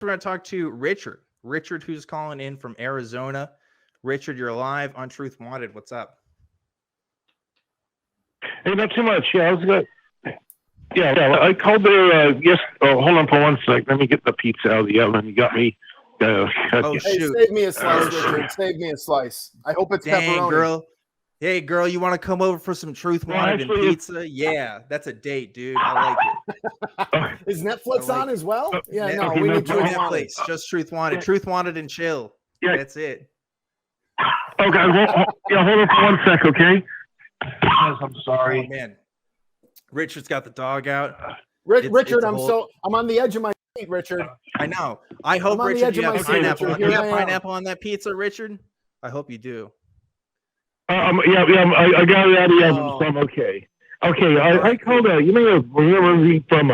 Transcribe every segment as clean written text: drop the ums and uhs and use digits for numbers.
we're going to talk to Richard. Richard, who's calling in from Arizona. Richard, you're live on Truth Wanted. What's up? Hey, not too much. Yeah, I was good. Yeah. I called there. Yes. Oh, hold on for 1 sec. Let me get the pizza out of the oven. You got me. Oh, hey, shoot. save me a slice, Richard. Save me a slice. I hope it's Dang, pepperoni. girl. Hey, girl, you want to come over for some Truth Wanted and pizza? Yeah, that's a date, dude. I like it. Is Netflix on as well? Yeah, no, okay, we need Truth Netflix. Wanted. Just Truth Wanted. Truth Wanted and chill. Yeah. That's it. Okay. Hold on for 1 sec, okay? Yes, I'm sorry. Oh, man. Richard's got the dog out. Richard, I'm on the edge of my seat, Richard. I know. I hope, Richard, you have pineapple. You have pineapple on that pizza, Richard? I hope you do. I got it out of the oven, so I'm okay. Okay, I called out. You may remember me from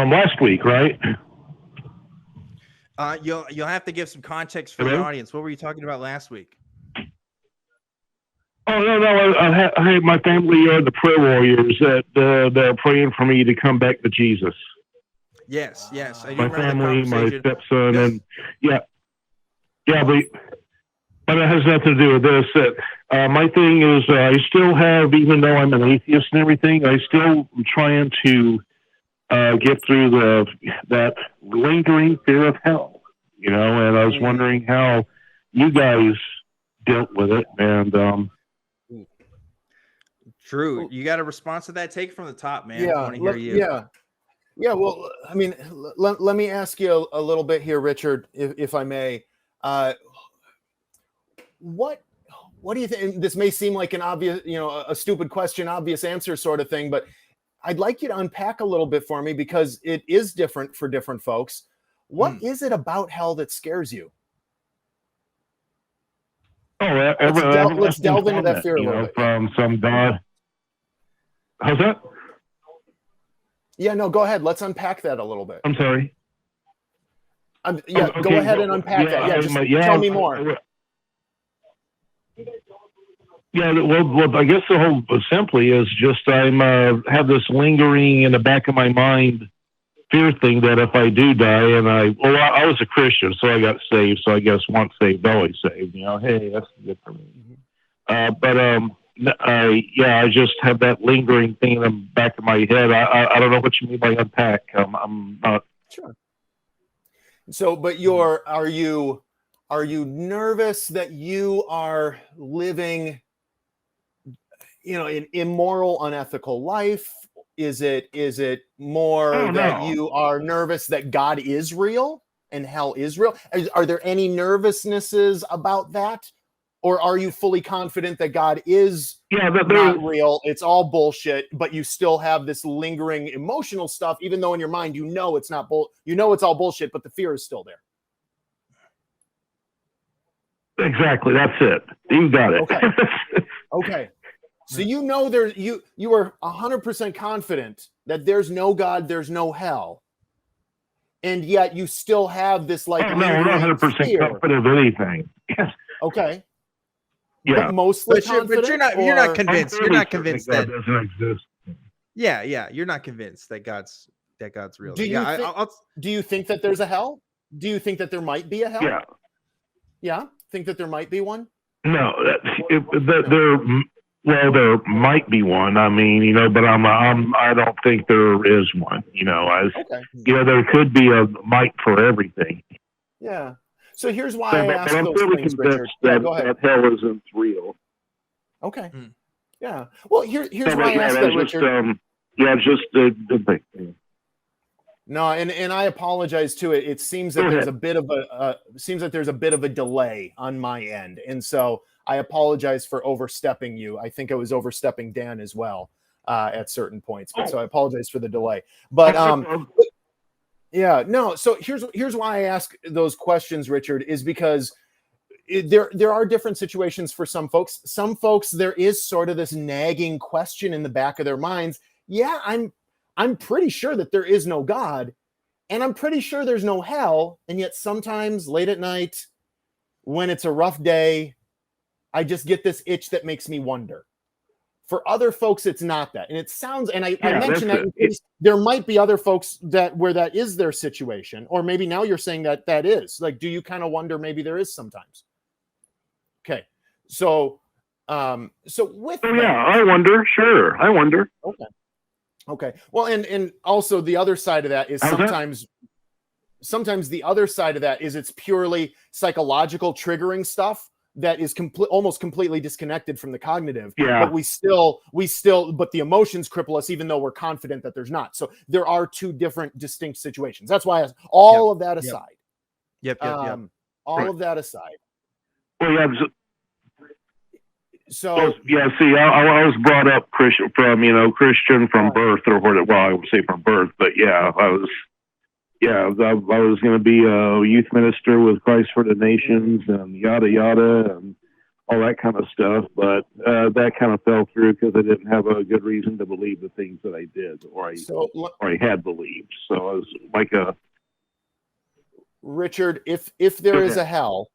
last week, right? You'll have to give some context for the audience. What were you talking about last week? Oh no! I had my family, the prayer warriors, that they're praying for me to come back to Jesus. Yes. I do my family, my stepson, and but it has nothing to do with this. My thing is, I still have, even though I'm an atheist and everything, I still am trying to get through that lingering fear of hell. You know, and I was wondering how you guys dealt with it, and. True. You got a response to that? Take it from the top, man. Yeah, I want to hear you. Yeah. Well, I mean, let me ask you a little bit here, Richard, if I may. What do you think? This may seem like an obvious, a stupid question, obvious answer sort of thing, but I'd like you to unpack a little bit for me because it is different for different folks. What is it about hell that scares you? Oh, let's delve into that fear a little bit. From some God. How's that? Yeah, no, go ahead. Let's unpack that a little bit. I'm sorry. Go ahead and unpack that. Yeah, just tell me more. Yeah, well, I guess the whole simply is just I'm have this lingering in the back of my mind fear thing that if I do die and I was a Christian, so I got saved. So I guess once saved, always saved. Hey, that's good for me. I just have that lingering thing in the back of my head. I don't know what you mean by unpack. I'm not sure. So, but are you nervous that you are living, an immoral, unethical life? Is it more that you are nervous that God is real and hell is real? Are there any nervousnesses about that? Or are you fully confident that God is not real? It's all bullshit, but you still have this lingering emotional stuff, even though in your mind it's not it's all bullshit, but the fear is still there. Exactly, that's it. You got it. Okay. So you are 100% confident that there's no God, there's no hell, and yet you still have this like. No, I'm not 100% confident of anything. Yes. Okay. Yeah, but mostly confident. But you're not convinced. You're not convinced that God doesn't exist. Yeah. You're not convinced that God's real. Do you think that there's a hell? Do you think that there might be a hell? Yeah. Yeah. Think that there might be one? No, there might be one. I mean, but I don't think there is one. There could be a might for everything. Yeah. So here's why I asked those things, Richard. Go ahead. That hell isn't real. Okay. Yeah. Well, here's why I asked that, Richard. Just the thing. No, and I apologize too. It seems that there's a bit of a delay on my end, and so I apologize for overstepping you. I think I was overstepping Dan as well at certain points, but so I apologize for the delay. But yeah, no. So here's why I ask those questions, Richard, is because there are different situations for some folks. Some folks, there is sort of this nagging question in the back of their minds. Yeah, I'm pretty sure that there is no God, and I'm pretty sure there's no hell. And yet sometimes late at night, when it's a rough day, I just get this itch that makes me wonder. For other folks, it's not that. And it sounds, and I Yeah, mentioned that in case there might be other folks where that is their situation, or maybe now you're saying that is. Like, do you kind of wonder maybe there is sometimes? Okay. So with that, yeah, I wonder. Sure, I wonder. Okay. Well, and also the other side of that is sometimes the other side of that is it's purely psychological triggering stuff that is almost completely disconnected from the cognitive. Yeah. But but the emotions cripple us, even though we're confident that there's not. So there are two different distinct situations. That's why all of that aside. Yep. All of that aside. Well, yeah. So yeah, see, I was brought up Christian Christian from birth, or what? Well, I would say from birth, but yeah, I was going to be a youth minister with Christ for the Nations and yada yada and all that kind of stuff. But that kind of fell through because I didn't have a good reason to believe the things that I did, or I had believed. So I was like Richard, if there is a hell,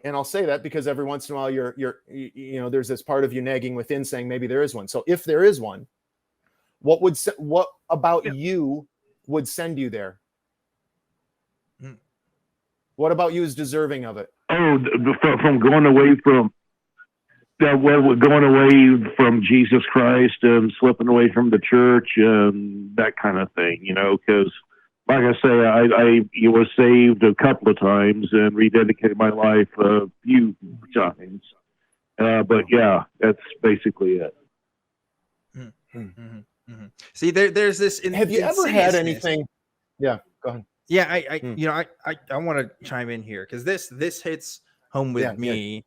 and I'll say that because every once in a while you're there's this part of you nagging within saying maybe there is one. So if there is one, what about you would send you there? What about you is deserving of it? Oh, from going away from going away from Jesus Christ and slipping away from the church and that kind of thing, because like I say, I was saved a couple of times and rededicated my life a few times. But yeah, that's basically it. See, there's this. Have you ever had anything? Yeah, go ahead. Yeah, I want to chime in here because this hits home with me.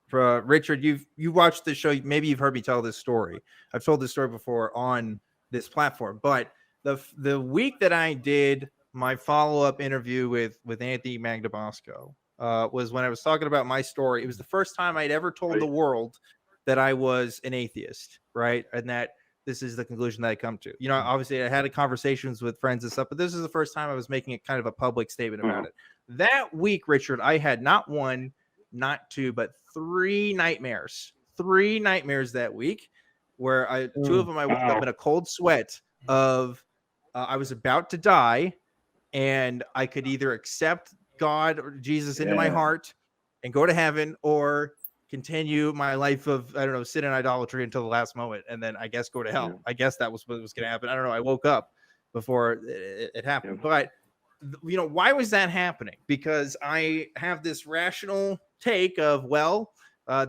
For Richard, you watched the show. Maybe you've heard me tell this story. I've told this story before on this platform, but the week that I did my follow-up interview with Anthony Magnabosco was when I was talking about my story. It was the first time I'd ever told the world that I was an atheist, right? And that this is the conclusion that I come to. Obviously I had conversations with friends and stuff, but this is the first time I was making it kind of a public statement about it. That week, Richard, I had not one, not two, but three nightmares that week where two of them I woke up in a cold sweat of I was about to die and I could either accept God or Jesus into my heart and go to heaven, or continue my life of, I don't know, sin and idolatry until the last moment, and then I guess go to hell. I guess that was what was going to happen. I don't know. I woke up before it happened. But, why was that happening? Because I have this rational take of,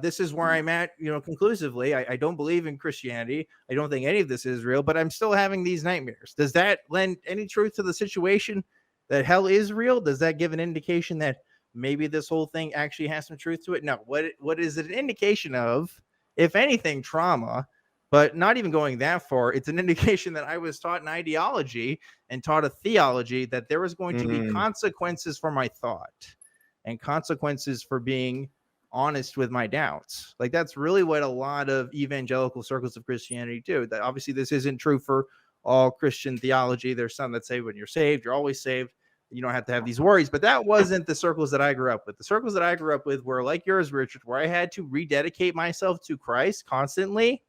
this is where I'm at, conclusively. I don't believe in Christianity. I don't think any of this is real, but I'm still having these nightmares. Does that lend any truth to the situation that hell is real? Does that give an indication that maybe this whole thing actually has some truth to it? No. What is it an indication of? If anything, trauma, but not even going that far. It's an indication that I was taught an ideology and taught a theology that there was going to be consequences for my thought and consequences for being honest with my doubts. Like, that's really what a lot of evangelical circles of Christianity do. That obviously this isn't true for all Christian theology. There's some that say when you're saved, you're always saved. You don't have to have these worries, but that wasn't the circles that I grew up with. The circles that I grew up with were like yours, Richard, where I had to rededicate myself to Christ constantly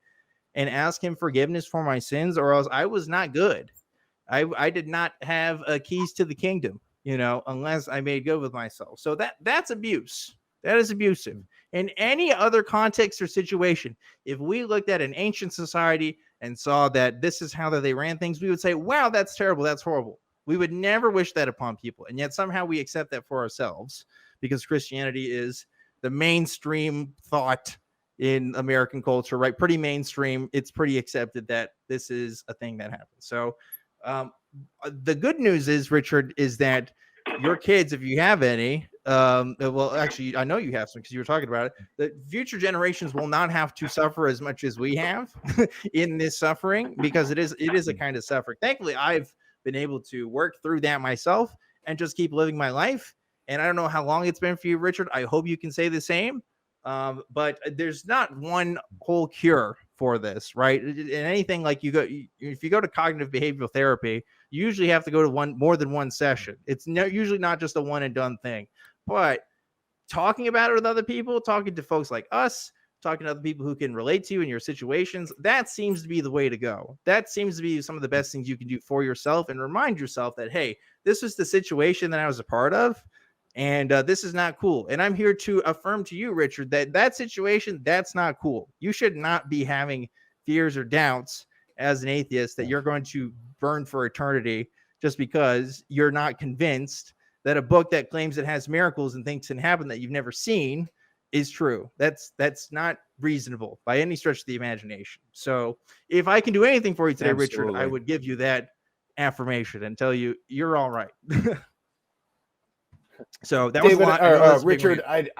and ask him forgiveness for my sins, or else I was not good. I did not have keys to the kingdom, unless I made good with myself. So that's abuse. That is abusive. In any other context or situation, if we looked at an ancient society and saw that this is how they ran things, we would say, wow, that's terrible. That's horrible. We would never wish that upon people. And yet somehow we accept that for ourselves because Christianity is the mainstream thought in American culture, right? Pretty mainstream. It's pretty accepted that this is a thing that happens. So the good news is, Richard, is that your kids, if you have any, well, actually, I know you have some because you were talking about it. The future generations will not have to suffer as much as we have in this suffering, because it is a kind of suffering. Thankfully, I've been able to work through that myself and just keep living my life. And I don't know how long it's been for you, Richard. I hope you can say the same. But there's not one whole cure for this, right? And anything like if you go to cognitive behavioral therapy, you usually have to go to more than one session. It's usually not just a one and done thing. But talking about it with other people, talking to folks like us, talking to other people who can relate to you in your situations, that seems to be the way to go. That seems to be some of the best things you can do for yourself, and remind yourself that, hey, this was the situation that I was a part of, and this is not cool. And I'm here to affirm to you, Richard, that situation, that's not cool. You should not be having fears or doubts as an atheist that you're going to burn for eternity just because you're not convinced that a book that claims it has miracles and things can happen that you've never seen is true. That's not reasonable by any stretch of the imagination. So if I can do anything for you today, Absolutely. Richard, I would give you that affirmation and tell you you're all right. So that David, was a lot. Richard, I'd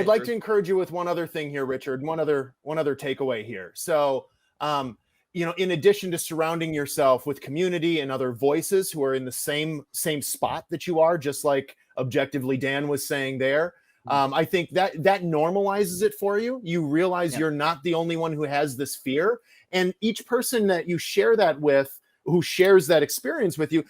like to encourage you with one other thing here, Richard. One other takeaway here. So, in addition to surrounding yourself with community and other voices who are in the same spot that you are, just like Objectively Dan was saying there, I think that normalizes it for you. You realize you're not the only one who has this fear, and each person that you share that with, who shares that experience with you,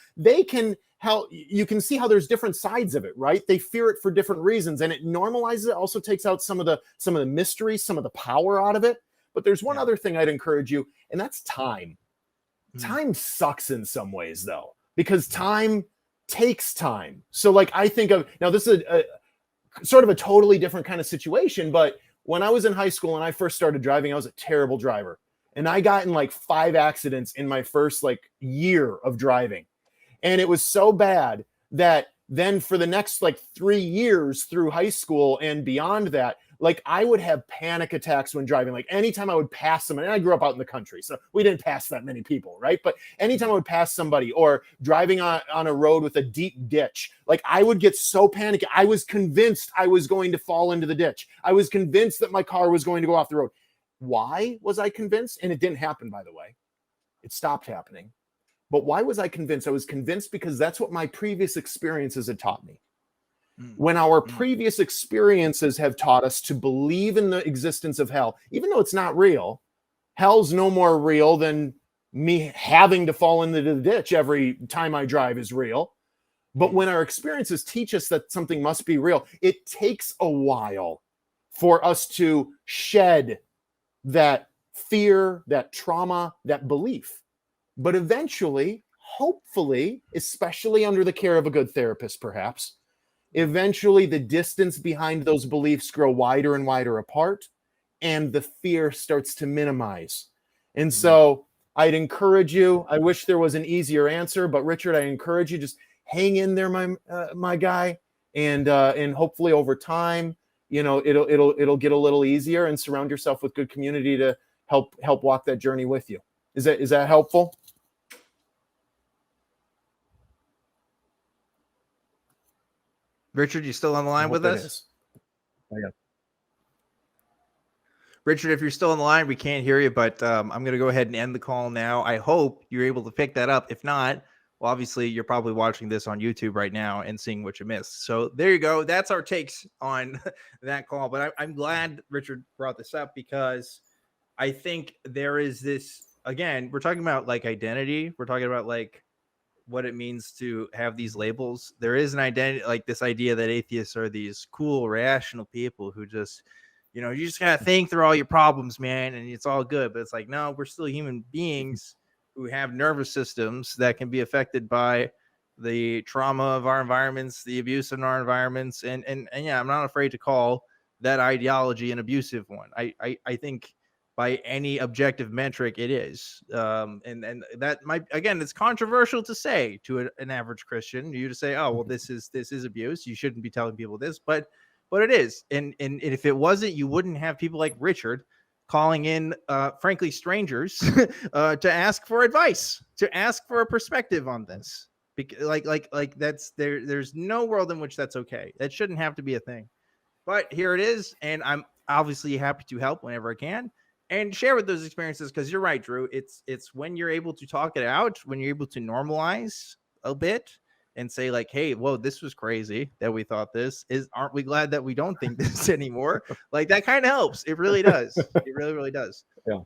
you can see how there's different sides of it, right? They fear it for different reasons, and it normalizes it. Also takes out some of the mystery, some of the power out of it. But there's one other thing I'd encourage you, and that's time. Time sucks in some ways, though, because time takes time. So, like, I think of, now this is a sort of a totally different kind of situation, but when I was in high school and I first started driving, I was a terrible driver. And I got in like 5 accidents in my first year of driving. And it was so bad that then for the next 3 years through high school and beyond that, I would have panic attacks when driving. Anytime I would pass someone, and I grew up out in the country, so we didn't pass that many people, right? But anytime I would pass somebody or driving on a road with a deep ditch, I would get so panicky. I was convinced I was going to fall into the ditch. I was convinced that my car was going to go off the road. Why was I convinced? And it didn't happen, by the way. It stopped happening. But why was I convinced? I was convinced because that's what my previous experiences had taught me. When our previous experiences have taught us to believe in the existence of hell, even though it's not real, hell's no more real than me having to fall into the ditch every time I drive is real. But when our experiences teach us that something must be real, it takes a while for us to shed that fear, that trauma, that belief. But eventually, hopefully, especially under the care of a good therapist, perhaps, eventually the distance behind those beliefs grow wider and wider apart, and the fear starts to minimize. And so I'd encourage you, I wish there was an easier answer, but Richard, I encourage you, just hang in there, my guy, and hopefully over time, it'll get a little easier, and surround yourself with good community to help walk that journey with you. Is that helpful? Richard, you still on the line with us? Oh, yeah. Richard, if you're still on the line, we can't hear you, but I'm going to go ahead and end the call now. I hope you're able to pick that up. If not, well, obviously, you're probably watching this on YouTube right now and seeing what you missed. So there you go. That's our takes on that call. But I'm glad Richard brought this up, because I think there is this, again, we're talking about identity. We're talking about what it means to have these labels. There is an identity, this idea that atheists are these cool, rational people who just, you just gotta think through all your problems, man, and it's all good. But it's no, we're still human beings who have nervous systems that can be affected by the trauma of our environments, the abuse in our environments, and yeah, I'm not afraid to call that ideology an abusive one. I think by any objective metric, it is. And that might, again, it's controversial to say to an average Christian, you to say, oh, well, this is abuse. You shouldn't be telling people this, but it is. And if it wasn't, you wouldn't have people like Richard calling in, frankly, strangers to ask for advice, to ask for a perspective on this. Like that's there's no world in which that's okay. That shouldn't have to be a thing. But here it is. And I'm obviously happy to help whenever I can. And share with those experiences, because you're right, Drew. It's when you're able to talk it out, when you're able to normalize a bit and say hey, whoa, this was crazy that we thought this is. Aren't we glad that we don't think this anymore? That kind of helps. It really does. It really, really does. Yeah.